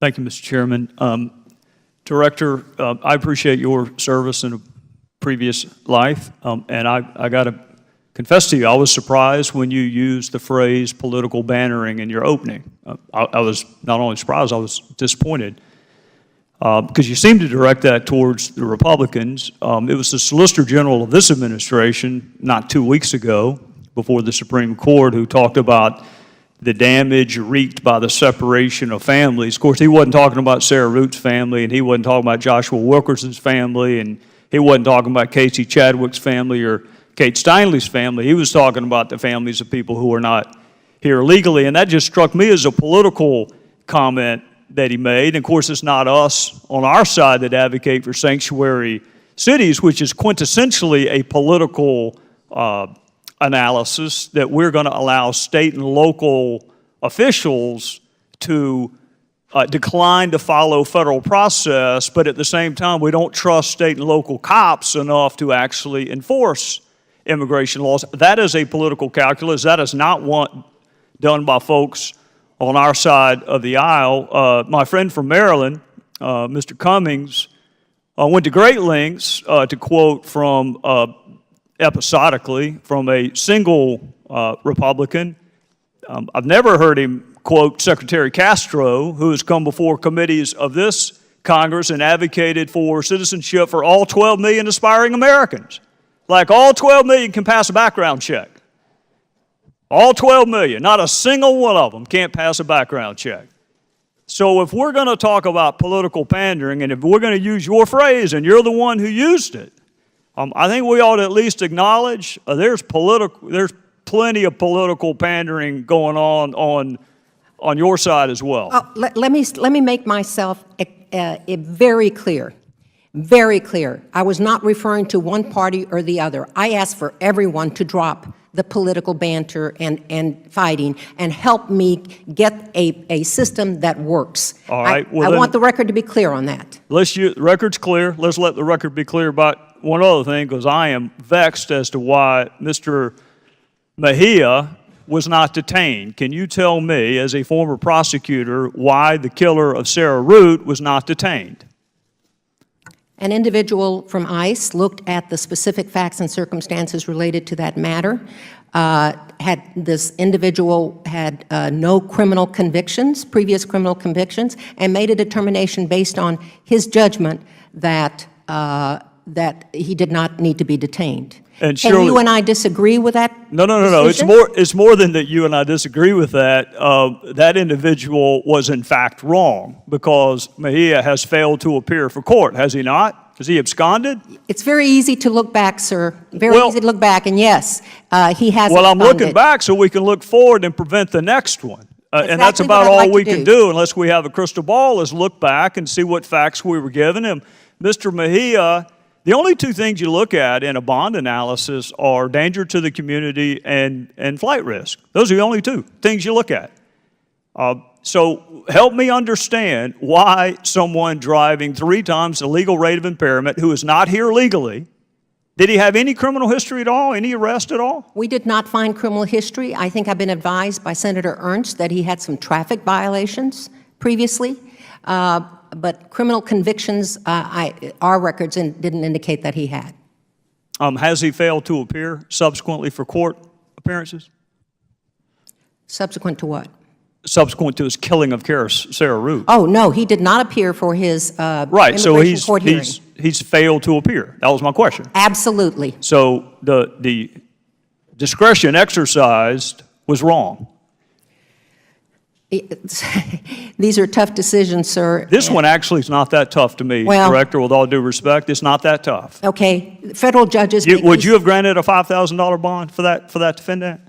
Thank you, Mr. Chairman. Director, I appreciate your service in a previous life, and I got to confess to you, I was surprised when you used the phrase political bannering in your opening. I was not only surprised, I was disappointed, because you seemed to direct that towards the Republicans. It was the Solicitor General of this administration not 2 weeks ago before the Supreme Court who talked about the damage wreaked by the separation of families. Of course, he wasn't talking about Sarah Root's family, and he wasn't talking about Joshua Wilkerson's family, and he wasn't talking about Casey Chadwick's family or Kate Steinley's family. He was talking about the families of people who are not here legally, and that just struck me as a political comment that he made. And of course, it's not us on our side that advocate for sanctuary cities, which is quintessentially a political analysis, that we're going to allow state and local officials to decline to follow federal process, but at the same time, we don't trust state and local cops enough to actually enforce immigration laws. That is a political calculus. That is not one done by folks on our side of the aisle. My friend from Maryland, Mr. Cummings, went to great lengths to quote from episodically from a single Republican. I've never heard him quote Secretary Castro, who has come before committees of this Congress and advocated for citizenship for all 12 million aspiring Americans. Like all 12 million can pass a background check. All 12 million, not a single one of them can't pass a background check. So if we're going to talk about political pandering, and if we're going to use your phrase, and you're the one who used it, I think we ought to at least acknowledge there's plenty of political pandering going on your side as well. Let me make myself very clear. Very clear. I was not referring to one party or the other. I asked for everyone to drop the political banter and fighting and help me get a system that works. All right. I want the record to be clear on that. The record's clear. Let's let the record be clear about one other thing, because I am vexed as to why Mr. Mejia was not detained. Can you tell me, as a former prosecutor, why the killer of Sarah Root was not detained? An individual from ICE looked at the specific facts and circumstances related to that matter. This individual had no criminal convictions, previous criminal convictions, and made a determination based on his judgment that he did not need to be detained. And surely, you and I disagree with that? No. It's more than that you and I disagree with that. That individual was in fact wrong, because Mejia has failed to appear for court, has he not? Has he absconded? It's very easy to look back, sir. Very easy to look back, and yes, he has Well, absconded. I'm looking back so we can look forward and prevent the next one. And that's about all we can do, unless we have a crystal ball, is look back and see what facts we were given. And Mr. Mejia, the only two things you look at in a bond analysis are danger to the community and flight risk. Those are the only two things you look at. So help me understand why someone driving 3 times the legal rate of impairment who is not here legally, did he have any criminal history at all, any arrest at all? We did not find criminal history. I think I've been advised by Senator Ernst that he had some traffic violations previously. But criminal convictions, our records didn't indicate that he had. Has he failed to appear subsequently for court appearances? Subsequent to what? Subsequent to his killing of Sarah Root. Oh, no, he did not appear for his right, so court hearing. He's failed to appear. That was my question. Absolutely. So the discretion exercised was wrong. These are tough decisions, sir. This one actually is not that tough to me, Director, with all due respect. It's not that tough. Okay. Federal judges... Would you have granted a $5,000 bond for that defendant?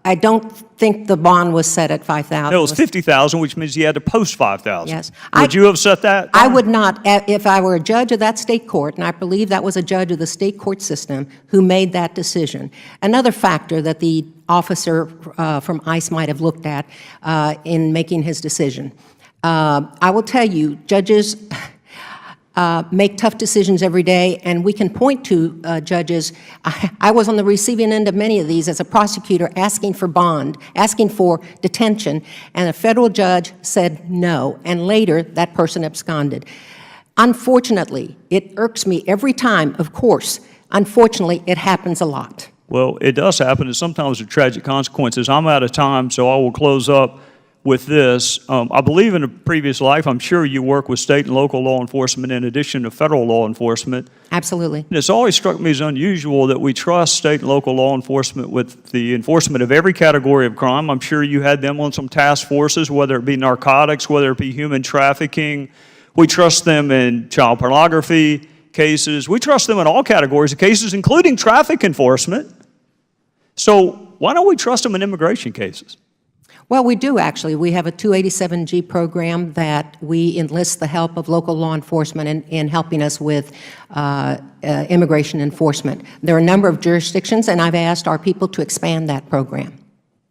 I don't think the bond was set at $5,000. No, it was $50,000, which means he had to post $5,000. Yes. Would you have set that? I would not. If I were a judge of that state court, and I believe that was a judge of the state court system who made that decision. Another factor that the officer from ICE might have looked at in making his decision. I will tell you, judges, make tough decisions every day, and we can point to judges. I was on the receiving end of many of these as a prosecutor, asking for bond, asking for detention, and a federal judge said no, and later that person absconded. Unfortunately, it irks me every time, of course. Unfortunately, it happens a lot. Well, it does happen, and sometimes with tragic consequences. I'm out of time, so I will close up with this. I believe in a previous life, I'm sure you work with state and local law enforcement in addition to federal law enforcement. Absolutely. And it's always struck me as unusual that we trust state and local law enforcement with the enforcement of every category of crime. I'm sure you had them on some task forces, whether it be narcotics, whether it be human trafficking. We trust them in child pornography cases. We trust them in all categories of cases, including traffic enforcement. So why don't we trust them in immigration cases? Well, we do actually. We have a 287G program that we enlist the help of local law enforcement in helping us with immigration enforcement. There are a number of jurisdictions, and I've asked our people to expand that program.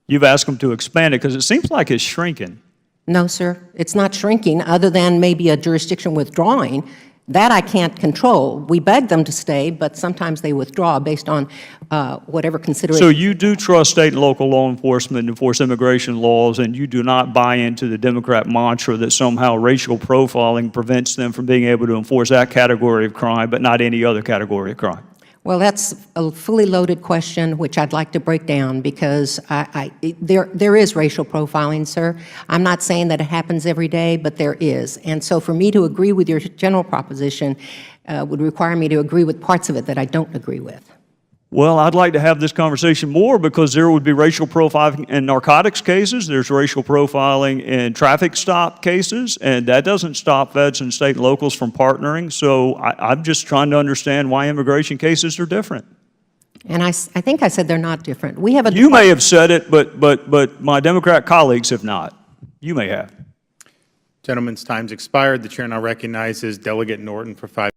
You've asked them to expand it because it seems like it's shrinking. No, sir, it's not shrinking, other than maybe a jurisdiction withdrawing. That I can't control. We beg them to stay, but sometimes they withdraw based on whatever consideration. So you do trust state and local law enforcement to enforce immigration laws, and you do not buy into the Democrat mantra that somehow racial profiling prevents them from being able to enforce that category of crime, but not any other category of crime? Well, that's a fully loaded question, which I'd like to break down, because there is racial profiling, sir. I'm not saying that it happens every day, but there is. And so for me to agree with your general proposition would require me to agree with parts of it that I don't agree with. Well, I'd like to have this conversation more, because there would be racial profiling in narcotics cases, there's racial profiling in traffic stop cases, and that doesn't stop feds and state and locals from partnering. So I'm just trying to understand why immigration cases are different. And I think I said they're not different. We have a You may have said it, but my Democrat colleagues have not. You may have. Gentleman's time's expired. The chair now recognizes Delegate Norton for 5